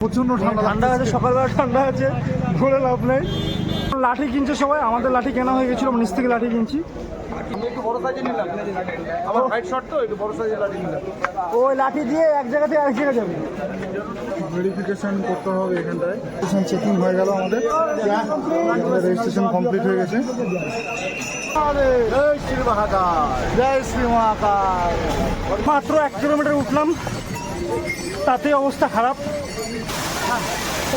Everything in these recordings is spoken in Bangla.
প্রচন্ড ঠান্ডা আছে, সকালবেলা ঠান্ডা আছে, ঘুরে লাভ নেই। লাঠি কিনছে সবাই, আমাদের লাঠি কেনা হয়ে গেছিল, নিচ থেকে লাঠি কিনছি। আমি একটু বড় সাইজে নিলাম, আমার হাইট শর্ট তো একটু বড় সাইজের লাঠি নিলাম। ওই লাঠি দিয়ে এক জায়গা থেকে আরেক জায়গায় যাবে। ভেরিফিকেশন করতে হবে এখানটায়। চেকিং হয়ে গেল আমাদের, রেজিস্ট্রেশন কমপ্লিট হয়ে গেছে। জয় শ্রী মহাকাল, জয় শ্রী মহাকাল। মাত্র 1 কিলোমিটার উঠলাম, তাতে অবস্থা খারাপ।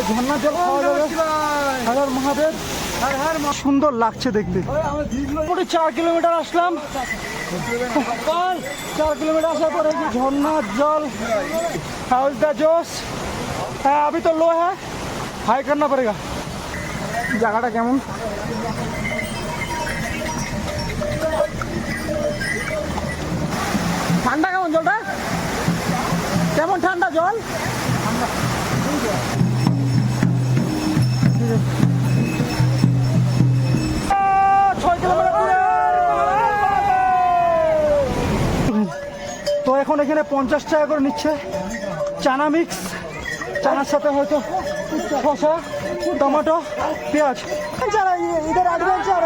ঝর্ণার জল খাওয়া যাবে। হাজার মহাদেব, সুন্দর লাগছে দেখতে। 4 কিলোমিটার আসলাম, 4 কিলোমিটার আসার পরে ঝর্ণার জল, हाउस द जोश है। अभी तो लो है, हाई करना पड़ेगा। জায়গাটা কেমন? ঠান্ডা কেমন জলটা? কেমন ঠান্ডা জল? 6 কিলোমিটার দূরে। তো এখন এখানে 50 টাকা করে নিচ্ছে চানা মিক্স, চানার সাথে হয়তো শসা, টমেটো, পেঁয়াজ। ইধার অ্যাডভেঞ্চার।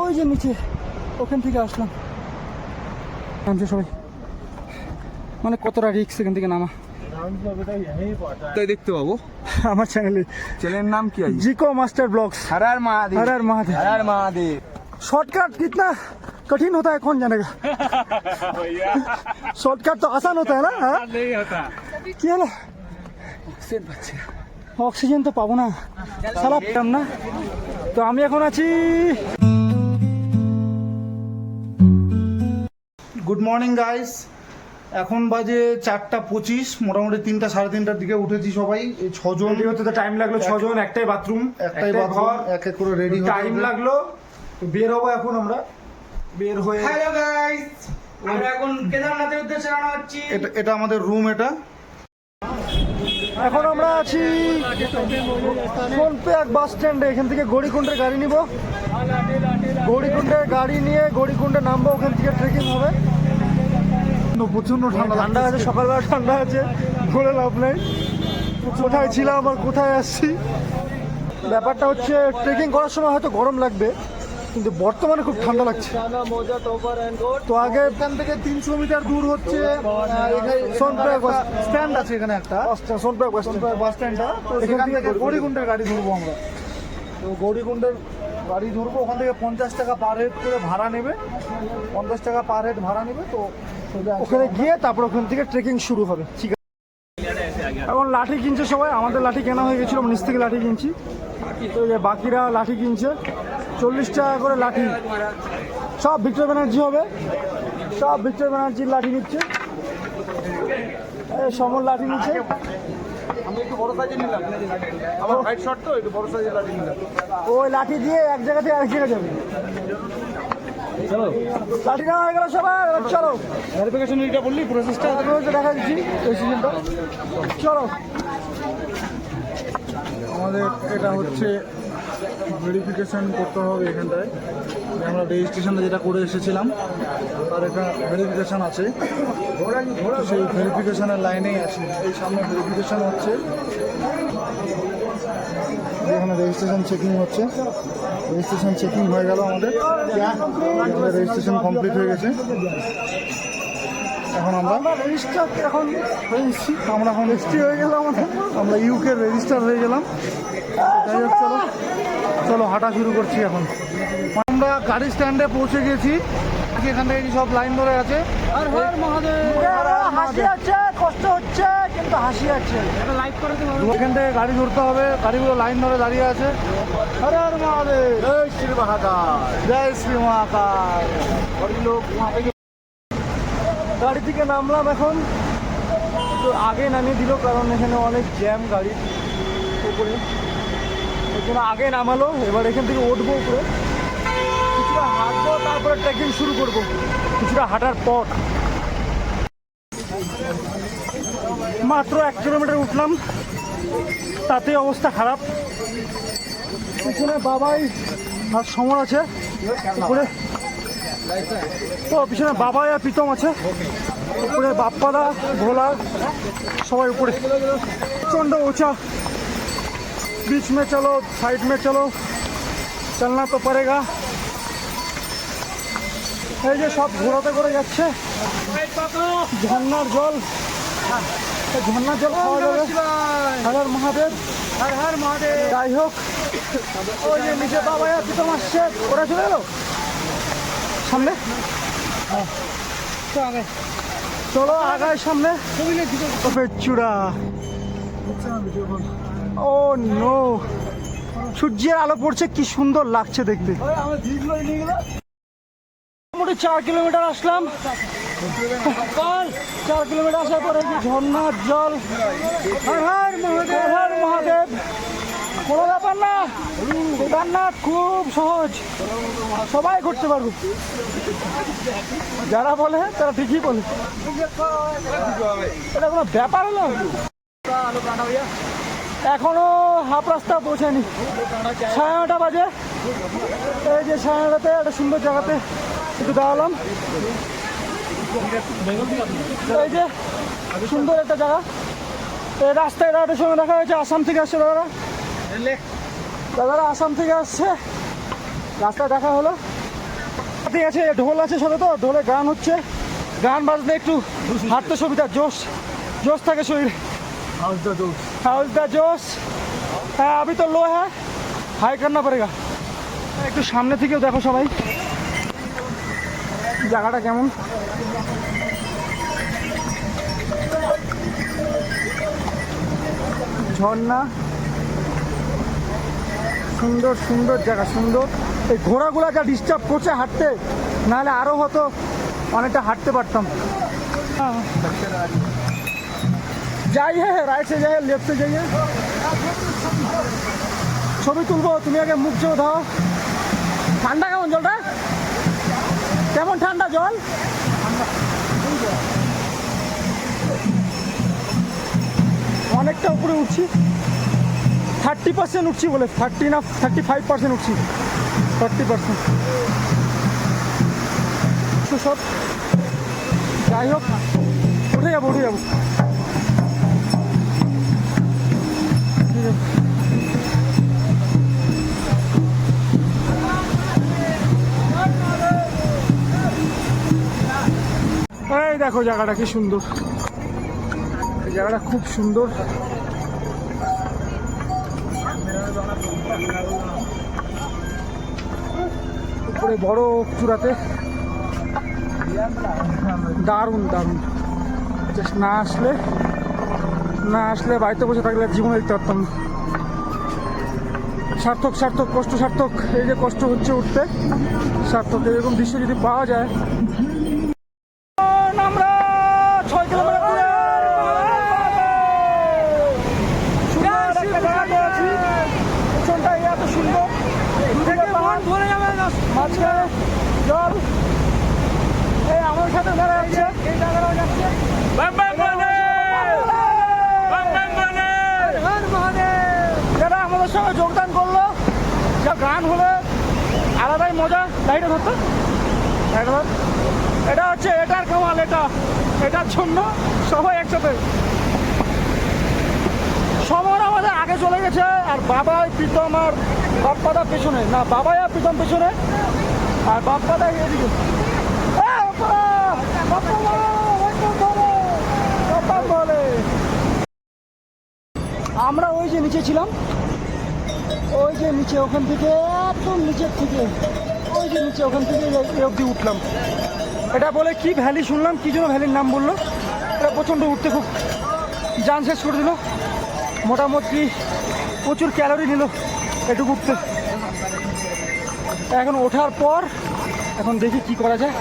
ওই যে নিচে, ওখান থেকে আসলাম। নামছে সবাই, মানে কতটা রিক্স এখান থেকে নামা। তাই দেখতে পাবো আমার চ্যানেলের নাম কি আছে? जिको मास्टर ब्लॉग्स। हर हर महादेव, हर हर महादेव, हर हर महादेव। शॉर्टकट कितना कठिन होता है कौन जानेगा। शॉर्टकट तो आसान होता है ना। नहीं होता। কি হলো? অক্সিজেন তো পাবো না, সালা পেলাম না। তো আমি এখন আছি। গুড মর্নিং গাইস, এখন বাজে 4:25, মোটামুটি 3টা সাড়ে 3টার দিকে উঠেছি সবাই। এই 6 জন হতে তো টাইম লাগলো। 6 জন, একটাই বাথরুম, একটাই ঘর, এক এক করে রেডি হতে টাইম লাগলো। বের হবো এখন আমরা, বের হয়ে। হ্যালো গাইস, আমরা এখন কেদারনাথের উদ্দেশ্যে রওনা হচ্ছি। এটা আমাদের রুম। এটা এখন আমরা আছি সোনপ্রয়াগ বাস স্ট্যান্ডে। এখান থেকে গৌরীকুণ্ডের গাড়ি নিব, গৌরীকুণ্ডের গাড়ি নিয়ে গৌরীকুণ্ডে নামবো, ওখান থেকে ট্রেকিং হবে। প্রচন্ড ঠান্ডা আছে, সকালবেলা ঠান্ডা আছে, ঘুরে লাভ নেই। কোথায় ছিলাম আর কোথায় আসছি। ব্যাপারটা হচ্ছে ট্রেকিং করার সময় হয়তো গরম লাগবে, কিন্তু বর্তমানে খুব ঠান্ডা লাগছে। তো আগে এখান থেকে 300 মিটার দূর হচ্ছে সোনপ্রয়াগ বাস স্ট্যান্ড আছে। এখানে একটা সোনপ্রয়াগ বাস স্ট্যান্ডটা, তো এখান থেকে গৌরীকুণ্ডের গাড়ি ধরবো আমরা। তো গৌরীকুণ্ডের গাড়ি ধরবো, ওখান থেকে 50 টাকা পার হেড করে ভাড়া নেবে, 50 টাকা পার হেড ভাড়া নেবে। তো ওখানে গিয়ে তারপর ওখান থেকে ট্রেকিং শুরু হবে। ঠিক আছে, এখন লাঠি কিনছে সবাই, আমাদের লাঠি কেনা হয়ে গেছিলো, নিচ থেকে লাঠি কিনছি। তো যে বাকিরা লাঠি কিনছে, 40 টাকা করে লাঠি। সব ভিক্টর ব্যানার্জি হবে, সব ভিক্টর ব্যানার্জির লাঠি নিচ্ছে। সমর লাঠি নিচ্ছে। আমি একটু বড় সাইজে নিলাম, আমার হাইট শর্ট তো একটু বড় সাইজের লাঠি নিলাম। ওই লাঠি দিয়ে এক জায়গা থেকে আরেক জায়গায় যাবে। চলো, লাঠি নেওয়া হয়ে গেল সবাই, চলো। ভেরিফিকেশন এটা বললি প্রসেসটা দেখা দিচ্ছি, এই সিজনটা। চলো, আমাদের এটা হচ্ছে ভেরিফিকেশন করতে হবে এখানটায়। আমরা রেজিস্ট্রেশনটা যেটা করে এসেছিলাম তার একটা ভেরিফিকেশন আছে, সেই ভেরিফিকেশনের লাইনেই আছে। এই সামনে ভেরিফিকেশন হচ্ছে, এখানে রেজিস্ট্রেশন চেকিং হচ্ছে। রেজিস্ট্রেশন চেকিং হয়ে গেল আমাদের, রেজিস্ট্রেশন কমপ্লিট হয়ে গেছে। এখন আমরা রেজিস্টার, এখন আমরা এখন রেজিস্ট্রি হয়ে গেলাম আমাদের, আমরা ইউকে রেজিস্টার হয়ে গেলাম। যাই হোক, চলো চলো হাঁটা শুরু করছি এখন। আমরা গাড়ি স্ট্যান্ডে পৌঁছে গেছি। এখান থেকে সব লাইন ধরে আছে। আর হর মহাদেব, হাসি আছে, কষ্ট হচ্ছে কিন্তু হাসি আছে। এখান থেকে গাড়ি ধরতে হবে, গাড়িগুলো লাইন ধরে দাঁড়িয়ে আছে। হর হর মহাদেব, জয় শ্রী মহাকাল, জয় শ্রী মহাকাল। লোক গাড়ি থেকে নামলাম, এখন তো আগে নামিয়ে দিল, কারণ এখানে অনেক জ্যাম গাড়ির উপরে, এই জন্য আগে নামালো। এবার এখান থেকে উঠবো উপরে, কিছুটা হাঁটবো, তারপরে ট্রেকিং শুরু করব। কিছুটা হাঁটার পর মাত্র 1 কিলোমিটার উঠলাম, তাতে অবস্থা খারাপ। পিছনে বাবাই আর সমর আছে উপরে, তো পিছনে বাবাই আর প্রীতম আছে। উপরে বাপ্পাদা ভোলা সবাই উপরে প্রচণ্ড উঁচা बीच में चलो साइड में चलो चलना तो पड़ेगा এই যে সব ঘোরাতে করে যাচ্ছে ঝর্ণার জল এই ঝর্ণার জল খাওয়া যাবে হর হর মহাদেব হর হর মহাদেব যাই হোক ওই যে নিচে বাবা প্রীতম আসছে ওরা চলে গেল সামনে চলো আগায় সামনে চূড়া ও নো সূর্যের আলো পড়ছে কি সুন্দর লাগছে দেখতে মোটামুটি 4 কিলোমিটার আসলাম 4 কিলোমিটার আসার পরে ঝর্ণার জল হর হর মহাদেব হর মহাদেব কোনো ব্যাপার না কেদারনাথ খুব সহজ সবাই করতে পারবে যারা বলে তারা ঠিকই বলে এটা কোনো ব্যাপার হলো এখনো হাফ রাস্তা পৌঁছায়নি 9:30 বাজে এই যে 9:30তে একটা সুন্দর জায়গাতে একটু দাঁড়ালাম এই যে সুন্দর একটা জায়গা এই রাস্তায় দাঁড়াতে সময় দেখা হয়েছে আসাম থেকে আসছে দাদারা আসাম থেকে আসছে রাস্তায় দেখা হলো ঠিক আছে ঢোল আছে সাথে তো ঢোলে গান হচ্ছে গান বাজলে একটু হাঁটতে সুবিধা জোশ জোশ থাকে শরীরে हाउस द जोश হ্যাঁ अभी तो लो है हाई करना पड़ेगा একটু সামনে থেকেও দেখো সবাই জায়গাটা কেমন ঝর্ণা সুন্দর সুন্দর জায়গা সুন্দর এই ঘোড়াগুলা যা ডিস্টার্ব করছে হাঁটতে নাহলে আরও হতো অনেকটা হাঁটতে পারতাম जाइए राइट से जाइए लेफ्ट से जाइए ছবি তুলবো তুমি আগে মুখ চো দাও ঠান্ডা কেমন জলটা কেমন ঠান্ডা জল অনেকটা উপরে উঠছি 30% উঠছি বলে 30 না 35% উঠছি 40% সব যাই হোক উঠে যাবো এই দেখো জায়গাটা কি সুন্দর এই জায়গাটা খুব সুন্দর উপরে বড় চূড়াতে দারুণ দারুণ জাস্ট না আসলে বাড়িতে বসে থাকলে জীবনে দেখতে পারতাম না সার্থক সার্থক কষ্ট সার্থক এই যে কষ্ট হচ্ছে উঠতে সার্থক এরকম দৃশ্য যদি পাওয়া যায় আমরা 6 কিলোমিটার পেছনটা এত সুন্দর মাঝখানে জল এই আমার সাথে যারা যাচ্ছে এই জায়গাটাও যাচ্ছে যারা আমাদের সঙ্গে যোগদান করলো যা গান হলে আলাদাই মজা লাইটে ধরতো এটা হচ্ছে এটার কামাল এটার জন্য সবাই একসাথে সমর আমাদের আগে চলে গেছে আর বাবাই প্রীতম আর বাপ্পাদা পেছনে না বাবাই আর প্রীতম পেছনে আর বাপ্পাদা এদিকে আমরা ওই যে নিচে ছিলাম ওই যে নিচে ওখান থেকে একদম নিচের থেকে ওই যে নিচে ওখান থেকে এই অবধি উঠলাম এটা বলে কি ভ্যালি শুনলাম কি জন্য ভ্যালির নাম বললো এটা প্রচণ্ড উঠতে খুব জান শেষ করে দিল মোটামুটি প্রচুর ক্যালোরি নিল এটুকু উঠতে এখন ওঠার পর এখন দেখি কি করা যায়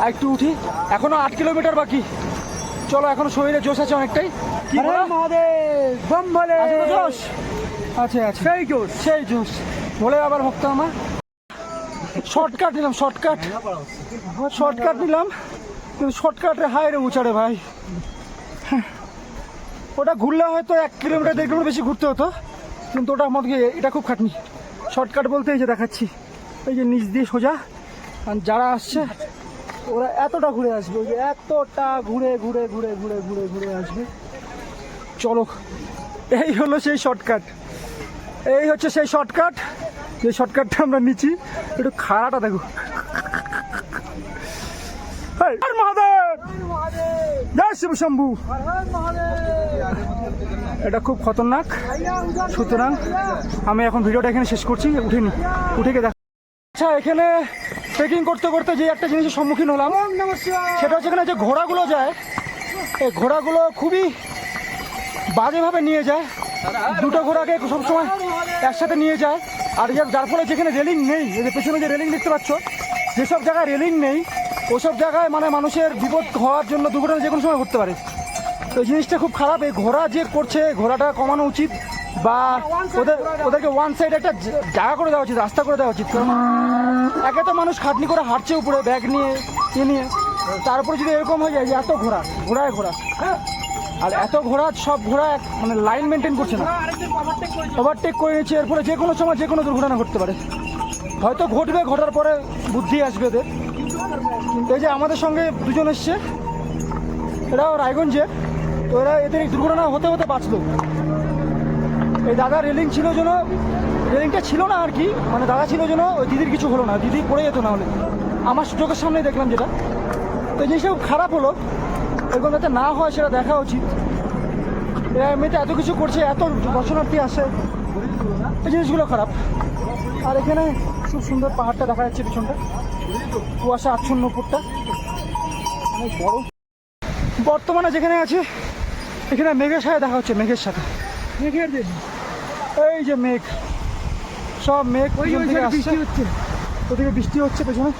আর একটু উঠি এখনো 8 কিলোমিটার বাকি চলো এখনো শরীরে জোশ আছে অনেকটাই কি বলো মহাদেব বম বলে জোশ আচ্ছা আচ্ছা সেই জোশ বলে আবার ভক্ত আমার শর্টকাট নিলাম কিন্তু শর্টকাটে হাই রে উচারে ভাই ওটা ঘুরলে হয়তো 1 কিলোমিটার 1.5 কিলোমিটার বেশি ঘুরতে হতো কিন্তু ওটা আমাকে এটা খুব খাটনি শর্টকাট বলতে এই যে দেখাচ্ছি এই যে নিচ দিয়ে সোজা আর যারা আসছে ওরা এতটা ঘুরে আসবে, ওই যে এতটা ঘুরে ঘুরে ঘুরে ঘুরে ঘুরে ঘুরে আসবে। চলো, এই হলো সেই শর্টকাট, এই হচ্ছে সেই শর্টকাট, যে শর্টকাটটা আমরা নিচ্ছি। একটু খাড়াটা দেখো। হর মহাদেব, জয় শিব শম্ভু। এটা খুব খতরনাক, সুতরাং আমি এখন ভিডিওটা এখানে শেষ করছি। উঠে গিয়ে দেখ। আচ্ছা, এখানে ট্রেকিং করতে করতে যে একটা জিনিসের সম্মুখীন হলাম, সেটা হচ্ছে এখানে যে ঘোড়াগুলো যায়, এই ঘোড়াগুলো খুবই বাজেভাবে নিয়ে যায়। দুটো ঘোড়াকে সবসময় একসাথে নিয়ে যায়। আর যার ফলে যেখানে রেলিং নেই, এই যে পেছনে যে রেলিং দেখতে পাচ্ছ, যেসব জায়গায় রেলিং নেই ওসব জায়গায় মানে মানুষের বিপদ হওয়ার জন্য দুর্ঘটনা যে কোনো সময় ঘটতে পারে। তো এই জিনিসটা খুব খারাপ। এই ঘোড়া যে করছে, ঘোড়াটা কমানো উচিত, বা ওদেরকে ওয়ান সাইড একটা জায়গা করে দেওয়া উচিত, রাস্তা করে দেওয়া উচিত। কারণ একে তো মানুষ খাটনি করে হাঁটছে উপরে ব্যাগ নিয়ে নিয়ে, তারপরে যদি এরকম হয়ে যায় যে এত ঘোড়ায় ঘোড়া, আর এত ঘোড়া, সব ঘোড়া মানে লাইন মেনটেন করছে না, ওভারটেক করে নিচ্ছে। এর ফলে যে কোনো সময় যে কোনো দুর্ঘটনা ঘটতে পারে, হয়তো ঘটবে, ঘটার পরে বুদ্ধি আসবে এদের। এই যে আমাদের সঙ্গে দুজন এসছে, এরাও রায়গঞ্জে, তো এরা এদের দুর্ঘটনা হতে হতে বাঁচলো। এই দাদা রেলিং ছিল জন্য, রেলিংটা ছিল না আর কি, মানে দাদা ছিল জন্য ওই দিদির কিছু হলো না, দিদি পড়ে যেত না হলে। আমার চোখের সামনে দেখলাম যেটা, তো এই জিনিসটা খুব খারাপ হলো। এরকম যাতে না হয় সেটা দেখা উচিত। এরা এমনিতে এত কিছু করছে, এত দর্শনার্থী আসে, এই জিনিসগুলো খারাপ। আর এখানে খুব সুন্দর পাহাড়টা দেখা যাচ্ছে, পিছনটা কুয়াশা আচ্ছন্ন উপরটা, অনেক বড়। বর্তমানে যেখানে আছে এখানে মেঘের সাথে দেখা হচ্ছে, মেঘের সাথে, মেঘের দিন, এই যে মেঘ, সব মেঘ বৃষ্টি হচ্ছে, ওদিকে বৃষ্টি হচ্ছে, পেছনে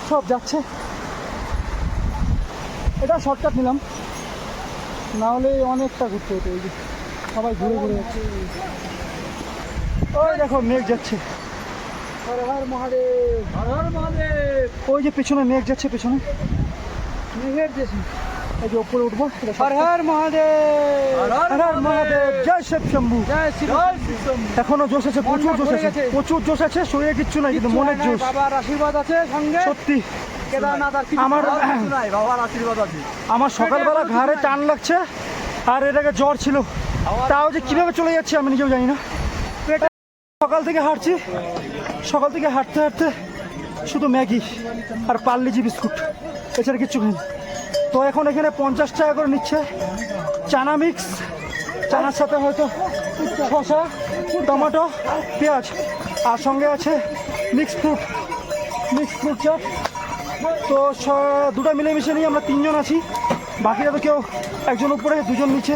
সব যাচ্ছে। এটা শর্টকাট নিলাম, না হলে অনেকটা ঘুরতে হতো। এই যে সবাই ঘুরে ঘুরে যাচ্ছে, ওই দেখো মেঘ যাচ্ছে। হর হর মহাদেব, হর হর মহাদেব। ওই যে পেছনে মেঘ যাচ্ছে, পেছনে মেঘের দেশে, এই যে উপরে উঠবো। হর হর মহাদেব, হর হর মহাদেব, জয় শিব শম্ভু, জয় শিব শম্ভু। এখনো জোশ আছে, প্রচুর জোশ আছে, প্রচুর জোশ আছে। শরীরে কিচ্ছু নাই, কিন্তু মনের জোশ, বাবার আশীর্বাদ আছে সঙ্গে। সত্যি আমার সকালবেলা ঘাড়ে টান লাগছে, আর এটাকে জ্বর ছিল, তাও যে কিভাবে চলে যাচ্ছে আমি নিজেও জানি না। সকাল থেকে হাঁটছি, সকাল থেকে হাঁটতে হাঁটতে শুধু ম্যাগি আর পার্লেজি বিস্কুট, এছাড়া কিচ্ছু খাইনি। তো এখন এখানে 50 টাকা করে নিচ্ছে চানা মিক্স, চানার সাথে হয়তো শসা, টমেটো, পেঁয়াজ, আর সঙ্গে আছে মিক্স ফ্রুট চাট। তো দুটো মিলেমিশে নিয়ে আমরা 3 জন আছি, বাকিরা তো কেউ একজন উপরে দুজন নিচে।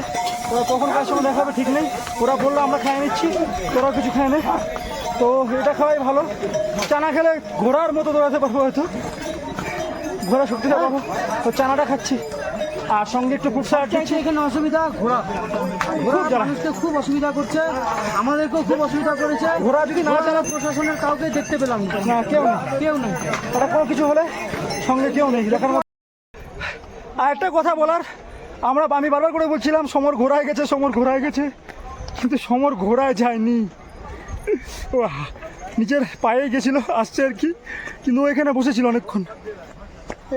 ওরা কখন কার সঙ্গে দেখা হবে ঠিক নেই। ওরা বললো আমরা খাইয়ে নিচ্ছি, তোরাও কিছু খায় নেই। তো এটা খাওয়াই ভালো, চানা খেলে ঘোড়ার মতো দৌড়াতে পারবো, হয়তো ঘোড়া শক্তিটা পাবো। তো চানাটা খাচ্ছি, আর সঙ্গে একটু ফুড স্যালাড দিচ্ছি। এখানে অসুবিধা, ঘোড়া মানুষকে খুব অসুবিধা করছে, আমাদেরকেও খুব অসুবিধা করেছে। ঘোড়া যদি না চালা, প্রশাসনের কাউকে দেখতে পেলাম না, কেউ নেই। এটা কোনো কিছু হলে সঙ্গে কেউ নেই দেখার মতো। আর একটা কথা বলার, আমি বারবার করে বলছিলাম সমর ঘোড়ায় গেছে, সমর ঘোড়ায় গেছে, কিন্তু সমর ঘোড়ায় যায়নি, ও নিজের পায়ে গেছিল, আসছে আর কি, কিন্তু ও এখানে বসেছিল অনেকক্ষণ।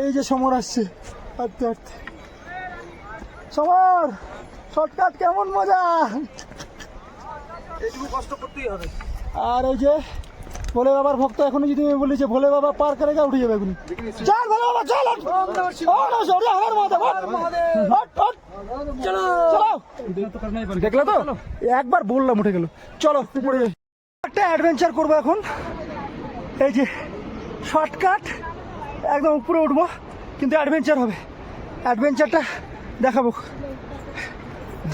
এই যে সমর আসছে হাঁটতে হাঁটতে। সমর, শর্টকাট কেমন মজা, এইটুকু কষ্ট করতেই হবে। আর এই যে ভোলে বাবার ভক্ত, এখনই যদি আমি বলি যে ভোলে বাবা পার করে উঠে যাবে এখন। চল ভোলে বাবা, চল, দেখলে তো, একবার বললাম উঠে গেল। চলো উপরে যাই, একটা অ্যাডভেঞ্চার করবো এখন। এই যে শর্টকাট, একদম উপরে উঠবো, কিন্তু অ্যাডভেঞ্চার হবে। অ্যাডভেঞ্চারটা দেখাবো।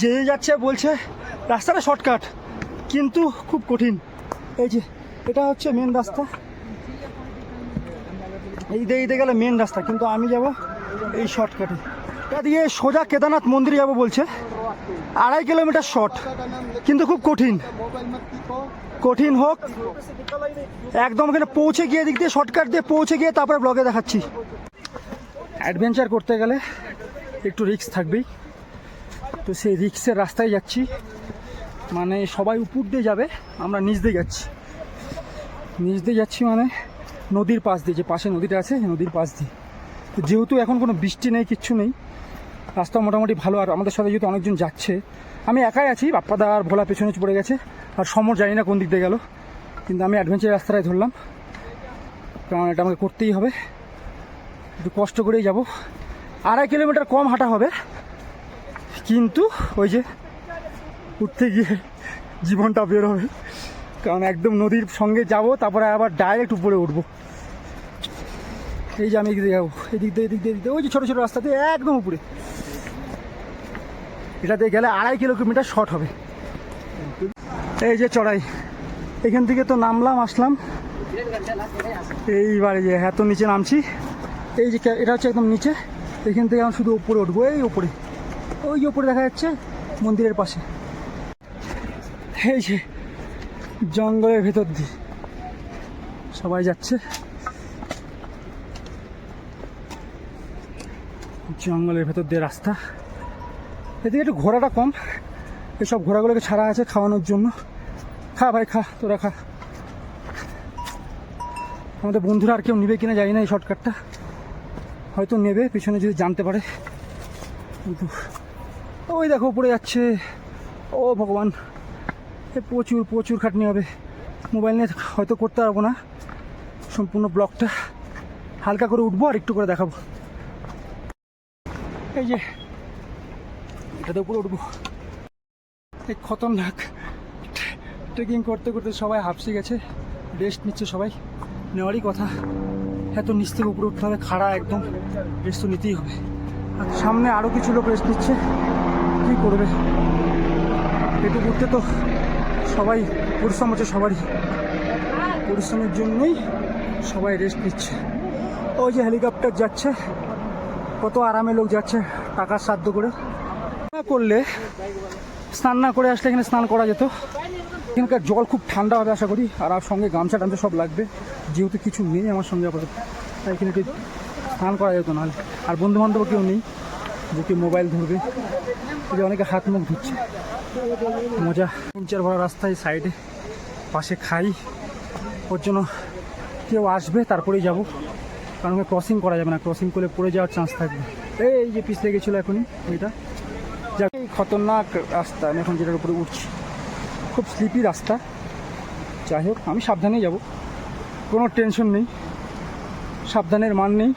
যে যাচ্ছে বলছে রাস্তাটা শর্টকাট, কিন্তু খুব কঠিন। এই যে এটা হচ্ছে মেন রাস্তা, এই দিকে গেলে মেন রাস্তা, কিন্তু আমি যাব এই শর্টকাটে। এটা দিয়ে সোজা কেদারনাথ মন্দিরে যাবো বলছে, 2.5 কিলোমিটার শর্ট, কিন্তু খুব কঠিন হোক একদম। এখানে পৌঁছে গিয়ে দিক দিয়ে শর্টকাট দিয়ে পৌঁছে গিয়ে তারপরে ব্লগে দেখাচ্ছি। অ্যাডভেঞ্চার করতে গেলে একটু রিস্ক থাকবেই, তো সেই রিস্কের রাস্তায় যাচ্ছি। মানে সবাই উপর দিয়ে যাবে, আমরা নিচ দিয়ে যাচ্ছি মানে নদীর পাশ দিয়ে, যে পাশে নদীটা আছে নদীর পাশ দিয়ে। তো যেহেতু এখন কোনো বৃষ্টি নেই, কিচ্ছু নেই, রাস্তা মোটামুটি ভালো। আর আমাদের সাথে যেহেতু অনেকজন যাচ্ছে, আমি একাই আছি, বাপ্পাদা আর ভোলা পেছনে পড়ে গেছে, আর সমর জানি না কোন দিক দিয়ে গেল, কিন্তু আমি অ্যাডভেঞ্চার রাস্তাটাই ধরলাম, কারণ এটা আমাকে করতেই হবে, একটু কষ্ট করেই যাব। 2.5 কিলোমিটার কম হাঁটা হবে, কিন্তু ওই যে উঠতে গিয়ে জীবনটা বের হবে, কারণ একদম নদীর সঙ্গে যাব, তারপরে আবার ডাইরেক্ট উপরে উঠবো। এই যে আমি এদিক দিয়ে যাবো, এদিক দিয়ে ওই যে ছোটো ছোটো রাস্তা দিয়ে একদম উপরে, এটা দিয়ে গেলে 2.5 কিলোমিটার শর্ট হবে। এই যে চড়াই, এখান থেকে তো নামলাম, আসলাম, এইবারে যে এত নিচে নামছি, এই যে এটা হচ্ছে একদম নিচে, এখান থেকে আমি শুধু উপরে উঠবো, এই উপরে, ওই যে উপরে দেখা যাচ্ছে মন্দিরের পাশে, এই যে জঙ্গলের ভেতর দিয়ে সবাই যাচ্ছে, জঙ্গলের ভেতর দিয়ে রাস্তা। এদিকে একটু ঘোড়াটা কম, এসব ঘোড়াগুলোকে ছাড়া আছে খাওয়ানোর জন্য। খা ভাই খা, তোরা খা। আমাদের বন্ধুরা আর কেউ নেবে কিনা জানি না এই শর্টকাটটা, হয়তো নেবে পিছনে যদি জানতে পারে। কিন্তু ওই দেখো উপরে যাচ্ছে, ও ভগবান, এ প্রচুর প্রচুর খাটনি হবে, মোবাইল নিয়ে হয়তো করতে পারবো না সম্পূর্ণ ব্লগটা, হালকা করে উঠবো আর একটু করে দেখাবো। এই যে এটাতে উপরে উঠবো, এই খতরনাক ট্রেকিং করতে করতে সবাই হাঁপসে গেছে, রেস্ট নিচ্ছে সবাই, নেওয়ারই কথা, এত নিচ থেকে উপরে উঠতে হবে, খাড়া একদম, রেস্ট তো নিতেই হবে। আর সামনে আরও কিছু লোক রেস্ট নিচ্ছে, কী করবে, একটু ঘুরতে তো সবাই পরিশ্রম হচ্ছে, সবারই পরিশ্রমের জন্যই সবাই রেস্ট নিচ্ছে। ওই যে হেলিকপ্টার যাচ্ছে, কত আরামে লোক যাচ্ছে টাকার সাধ্য করে। না করলে, স্নান না করে আসলে এখানে স্নান করা যেত, এখানকার জল খুব ঠান্ডা হবে আশা করি, আর সঙ্গে গামছা টামছা সব লাগবে, যেহেতু কিছু নেই আমার সঙ্গে আপাতত, তাই এখানে স্নান করা যেত না। আর বন্ধু বান্ধব কেউ নেই, বুকে মোবাইল ধরবে, যে অনেকে হাত মুখ ধুচ্ছে, মজা। তিন-চার ভরা রাস্তায় সাইডে পাশে খাই, ওর জন্য কেউ আসবে তারপরেই যাব, কারণ ক্রসিং করা যাবে না, ক্রসিং করলে পড়ে যাওয়ার চান্স থাকবে। এই যে পিছলে গেছিলো এখনই এটা, যাক এই খতরনাক রাস্তা, আমি এখন যেটার উপরে উঠছি, খুব স্লিপি রাস্তা। যাই হোক, আমি সাবধানেই যাব, কোনো টেনশন নেই, সাবধানের মান নেই।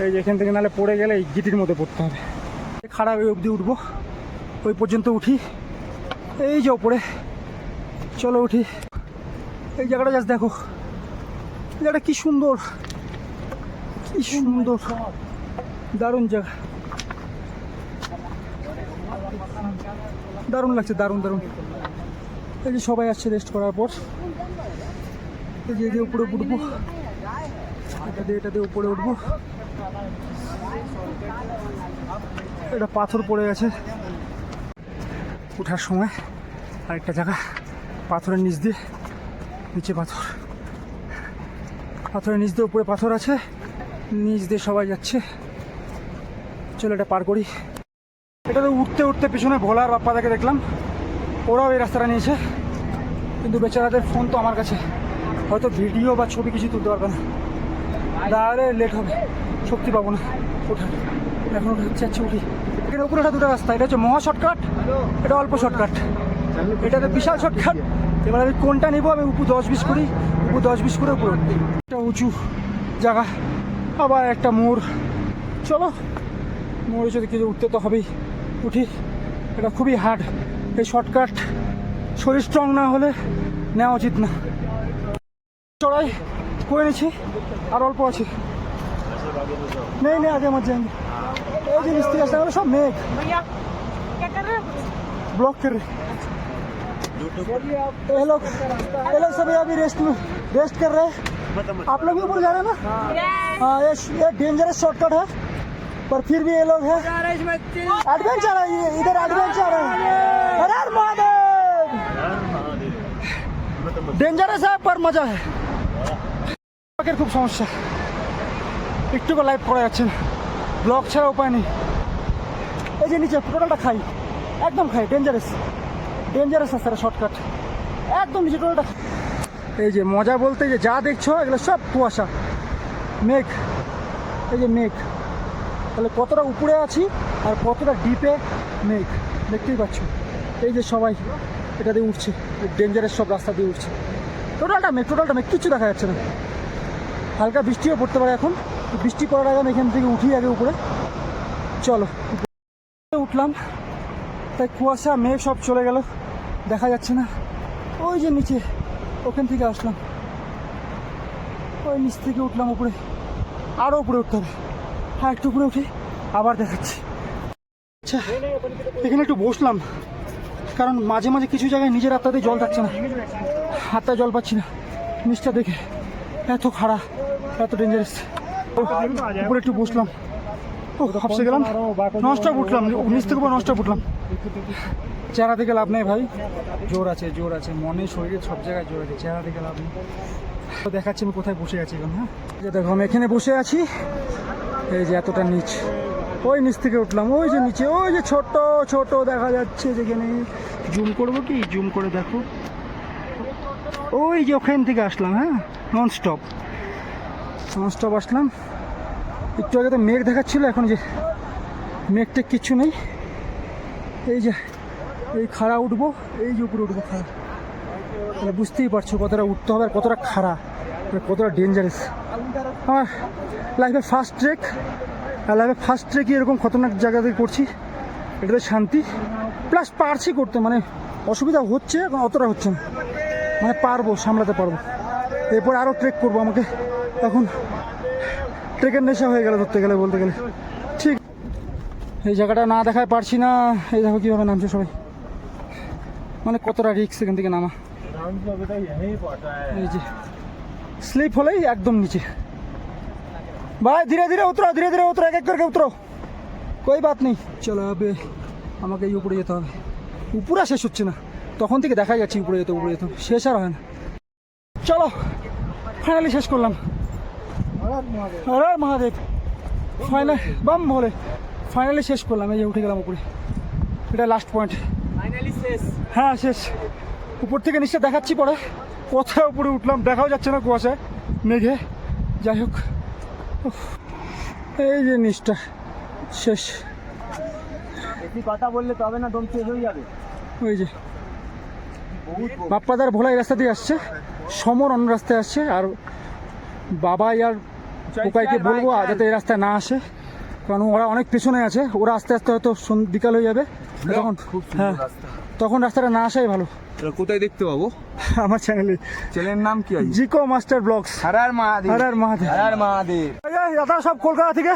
এই যে এখান থেকে নাহলে পড়ে গেলে এই গিটির মধ্যে পড়তে হবে। খারাপ ওই অবধি উঠবো, ওই পর্যন্ত উঠি, এই যে ওপরে, চলো উঠি। এই জায়গাটা জাস্ট দেখো, জায়গাটা কি সুন্দর, কি সুন্দর, দারুণ জায়গা, দারুণ লাগছে, দারুণ দারুণ। এই যে সবাই আসছে রেস্ট করার পর, এই যে উপরে উঠবো, এটা দিয়ে উপরে উঠবো। এটা পাথর পড়ে গেছে ওঠার সময়, আরেকটা জায়গা পাথরের নিচ দিয়ে, নিচে পাথর, পাথরের নিচ দিয়ে উপরে পাথর আছে, নিচ দিয়ে সবাই যাচ্ছে। চলো এটা পার করি। এটাতে উঠতে উঠতে পিছনে ভোলার বাপ্পাদাকে দেখলাম, ওরাও এই রাস্তাটা নিয়েছে, কিন্তু বেচারাদের ফোন তো আমার কাছে, হয়তো ভিডিও বা ছবি কিছু তুলতে পারবে না, তাহলে লেট হবে, শক্তি পাবো না ওঠার। এখন যাচ্ছে উঠি। এখানে উপরে ওঠা দুটো রাস্তা, এটা হচ্ছে মহা শর্টকাট, এটা অল্প শর্টকাট, এটাতে বিশাল শর্টকাট। এবার আমি কোনটা নেবো, আমি উপর 10-20 করি, উপর 10-20 করে উপরে একটা উঁচু জায়গা, আবার একটা মোড়, চলো মোড়ে যদি কিছু উঠতে তো হবেই, উঠি। এটা খুবই হার্ড এই শর্টকাট, শরীর স্ট্রং না হলে নেওয়া উচিত না। চড়াই করে নিচ্ছি, আর অল্প আছে, নেই নেই আগে আমার যায়নি। এই যে মিস্ত্রি আসতে হবে সব মেঘ, ब्लॉक कर रहे, ये लोग सभी अभी रेस्ट कर रहे हैं। आप लोग भी ऊपर जा रहे हैं ना? हाँ, ये डेंजरस शॉर्टकट है, पर फिर भी ये लोग हैं एडवेंचर है, इधर एडवेंचर है। अरे महादेव, डेंजरस है पर मजा है। খুব সমস্যা, একটু লাইভ করা যাচ্ছে না, ব্লগ ছাড়া উপায় নেই। এই যে নিচে টোটালটা খাই, একদম খাই, ডেঞ্জারাস ডেঞ্জারাস রাস্তাটা, শর্টকাট একদম নিচে টোটালটা। এই যে মজা বলতে যে যা দেখছো এগুলো সব কুয়াশা, মেঘ। এই যে মেঘ, তাহলে কতটা উপরে আছি আর কতটা ডিপে মেঘ দেখতেই পাচ্ছ। এই যে সবাই এটা দিয়ে উঠছে, ডেঞ্জারাস সব রাস্তা দিয়ে উঠছে। টোটালটা মেঘ কিচ্ছু দেখা যাচ্ছে না। হালকা বৃষ্টিও পড়তে পারে এখন। বৃষ্টি পড়ার আগে আমি এখান থেকে উঠি আগে উপরে। চলো উঠলাম, তাই কুয়াশা মেঘ সব চলে গেল, দেখা যাচ্ছে না। ওই যে নিচে, ওখান থেকে আসলাম, ওই নিচ থেকে উঠলাম উপরে, আরও উপরে উঠতে হবে। হ্যাঁ, একটু উপরে উঠে আবার দেখাচ্ছি। আচ্ছা, এখানে একটু বসলাম, কারণ মাঝে মাঝে কিছু জায়গায় নিজের হাতটাতে জল থাকছে না, হাতটায় জল পাচ্ছি না। নিচটা দেখে এত খাড়া, এত ডেঞ্জারাস। উপরে একটু বসলাম, ও হাঁপসে গেলাম, নস্টপ উঠলাম, নিচ থেকে উপর নস্টপ উঠলাম। চেহারা থেকে লাভ নেই ভাই, জোর আছে, জোর আছে, মনে শরীরে সব জায়গায় জোর আছে, চেহারা থেকে লাভ নেই। তো দেখাচ্ছি আমি কোথায় বসে আছি এখন। হ্যাঁ, যে দেখো আমি এখানে বসে আছি, এই যে এতটা নিচ, ওই নিচ থেকে উঠলাম, ওই যে নিচে, ওই যে ছোট ছোট দেখা যাচ্ছে যেখানে। জুম করবো কি, জুম করে দেখো, ওই যে ওখান থেকে আসলাম। হ্যাঁ, ননস্টপ আসলাম। একটু আগে তো মেঘ দেখাচ্ছিল, এখন যে মেঘটা কিচ্ছু নেই। এই যে এই খাড়া উঠবো, এই যে উপরে উঠবো খাড়া, তাহলে বুঝতেই পারছো কতটা উঠতে হবে আর কতটা খাড়া, কতটা ডেঞ্জারাস। আমার লাইফে ফার্স্ট ট্রেক এরকম খতরনাক জায়গা থেকে করছি, এটাতে শান্তি প্লাস পারছি করতে, মানে অসুবিধা হচ্ছে এখন অতটা হচ্ছে না, মানে পারবো, সামলাতে পারবো। এরপর আরও ট্রেক করবো, আমাকে এখন ট্রেকের নেশা হয়ে গেল ধরতে গেলে, বলতে গেলে। ঠিক, এই জায়গাটা না দেখায় পারছি না। এই দেখো কীভাবে নামছে সবাই, মানে কতটা রিস্ক এখান থেকে নামা। এই যে স্লিপ হলেই একদম নিচে। ভাই ধীরে ধীরে উতরো, ধীরে ধীরে উতরো, এক এক করে উতরো, কোই বাত নেই। চলো হবে, আমাকে এই উপরে যেতে হবে। উপরে শেষ হচ্ছে না, তখন থেকে দেখা যাচ্ছে উপরে যেতে উপরে যেতে, শেষ আর হয় না। চলো ফাইনালি শেষ করলাম। হর হর মহাদেব, ফাইনাল বাম বলে ফাইনালি শেষ করলাম। এই যে উঠে গেলাম উপরে, এটা লাস্ট পয়েন্ট। হ্যাঁ শেষ। উপর থেকে নিশ্চয় দেখাচ্ছি পরে কোথায় উপরে উঠলাম, দেখাও যাচ্ছে না কুয়াশায় মেঘে। যাই হোক, এই যে নিচটা শেষ। কথা বললে তবে না, দম শেষ হয়ে যাবে। ওই যে বাপ্পাদার ভোলা এই রাস্তা দিয়ে আসছে, সমর অন্য রাস্তায় আসছে, আর বাবা আর পোকাইকে বলবো যাতে এই রাস্তায় না আসে, কারণ ওরা অনেক পেছনে আছে। ওরা আস্তে আস্তে হয়তো বিকাল হয়ে যাবে, তখন হ্যাঁ তখন রাস্তাটা না আসাই ভালো। কোথায় দেখতে পাবো? আমার চ্যানেলের নাম কি আছে? জিকো মাস্টার ব্লগস। হর হর মহাদেব, হর হর মহাদেব, হর হর মহাদেব। দাদা সব কলকাতা থেকে।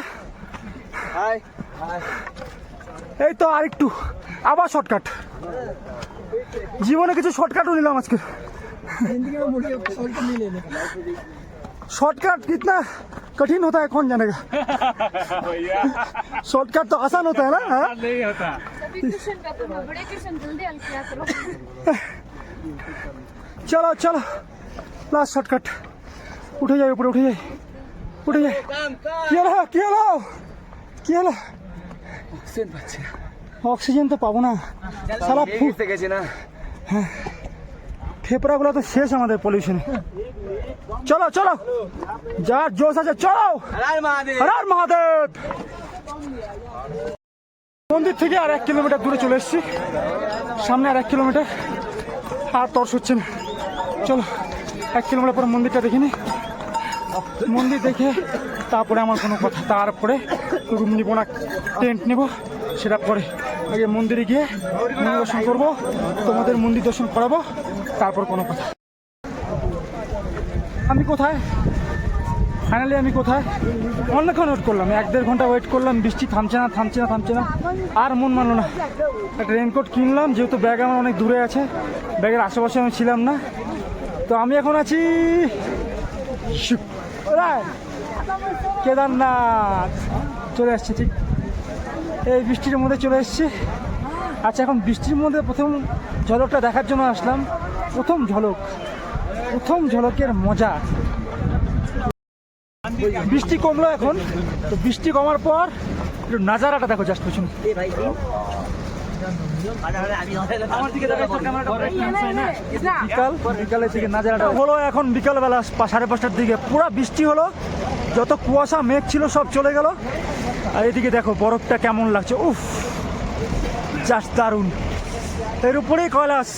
এই তো আরেকটু, আবার শর্টকাট। জীবনে কিছু শর্টকাটও নিলাম আজকে। शॉर्टकट कितना कठिन होता है कौन जानेगा। शॉर्टकट तो आसान होता है ना। नहीं होता। चलो चलो लास्ट शॉर्टकट। उठे जाए ऊपर, उठे जाए, उठे जाए। কি হলো অক্সিজেন তো পাবো না, সারা ফুটতে গেছে না। হ্যাঁ, ফেফড়াগুলো তো শেষ আমাদের পলিউশনে। চলো চলো, যার জোশ আছে চলো। হর হর মহাদেব। মন্দির থেকে আর 1 কিলোমিটার দূরে চলে এসেছি, সামনে আর 1 কিলোমিটার, আর তর্স হচ্ছে না। চলো 1 কিলোমিটার পর মন্দিরটা দেখে নি। মন্দির দেখে তারপরে আমার কোনো কথা, তারপরে রুম নিব না টেন্ট নেব সেটা পরে। আগে মন্দিরে গিয়ে মন্দির দর্শন করবো, তোমাদের মন্দির দর্শন করাবো, তারপর কোনো কথা। আমি কোথায় ফাইনালি, আমি কোথায় অনেকক্ষণ ওয়েট করলাম, 1-1.5 ঘন্টা ওয়েট করলাম। বৃষ্টি থামছে না থামছে না থামছে না, আর মন মানলো না। একটা রেনকোট কিনলাম, যেহেতু ব্যাগ আমার অনেক দূরে আছে, ব্যাগের আশেপাশে আমি ছিলাম না। তো আমি এখন আছি কেদারনাথ, চলে আসছি ঠিক এই বৃষ্টির মধ্যে চলে এসেছি। আচ্ছা, এখন বৃষ্টির মধ্যে প্রথম ঝলকটা দেখার জন্য আসলাম। প্রথম ঝলকের মজা। বৃষ্টি কমলো এখন, তো বৃষ্টি কমার পর একটু নাজারাটা দেখো, জাস্ট পেছনে বিকালের দিকে নাজারাটা হলো এখন বিকালবেলা 5:30টার দিকে পুরো বৃষ্টি হলো, যত কুয়াশা মেঘ ছিল সব চলে গেল। আর এদিকে দেখো বরফটা কেমন লাগছে, উফ জাস্ট দারুণ। এর উপরেই কৈলাস,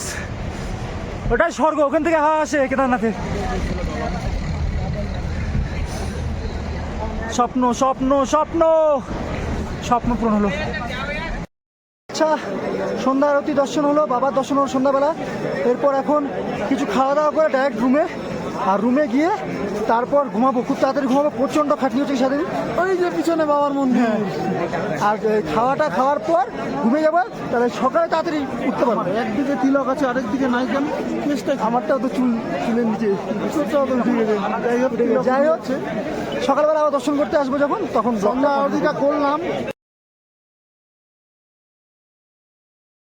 ওটাই স্বর্গ, ওখান থেকে হাওয়া আসে কেদারনাথে। স্বপ্ন স্বপ্ন স্বপ্ন স্বপ্ন পূরণ হলো। আচ্ছা, সন্ধ্যা আরতি দর্শন হলো, বাবার দর্শন হলো সন্ধ্যাবেলা। এরপর এখন কিছু খাওয়া দাওয়া করে ডাইরেক্ট রুমে, আর রুমে গিয়ে তারপর ঘুমাবো, খুব তাড়াতাড়ি ঘুমাবো, প্রচণ্ড খাটনি হচ্ছে সারাদিন। ওই যে পিছনে বাবার মন্দির। আর খাওয়াটা খাওয়ার পর ঘুমে যাবো, তাহলে সকালে তাড়াতাড়ি উঠতে পারবো। একদিকে তিলক আছে, আরেকদিকে নাই কেন? কেসটা আমারটাও তো চুলের নিচে, চুলটাও তো উঠে গেছে। যাই হোক, যাই হোক সকালবেলা আবার দর্শন করতে আসবো যখন, তখন সন্ধ্যা আরতিটা করলাম,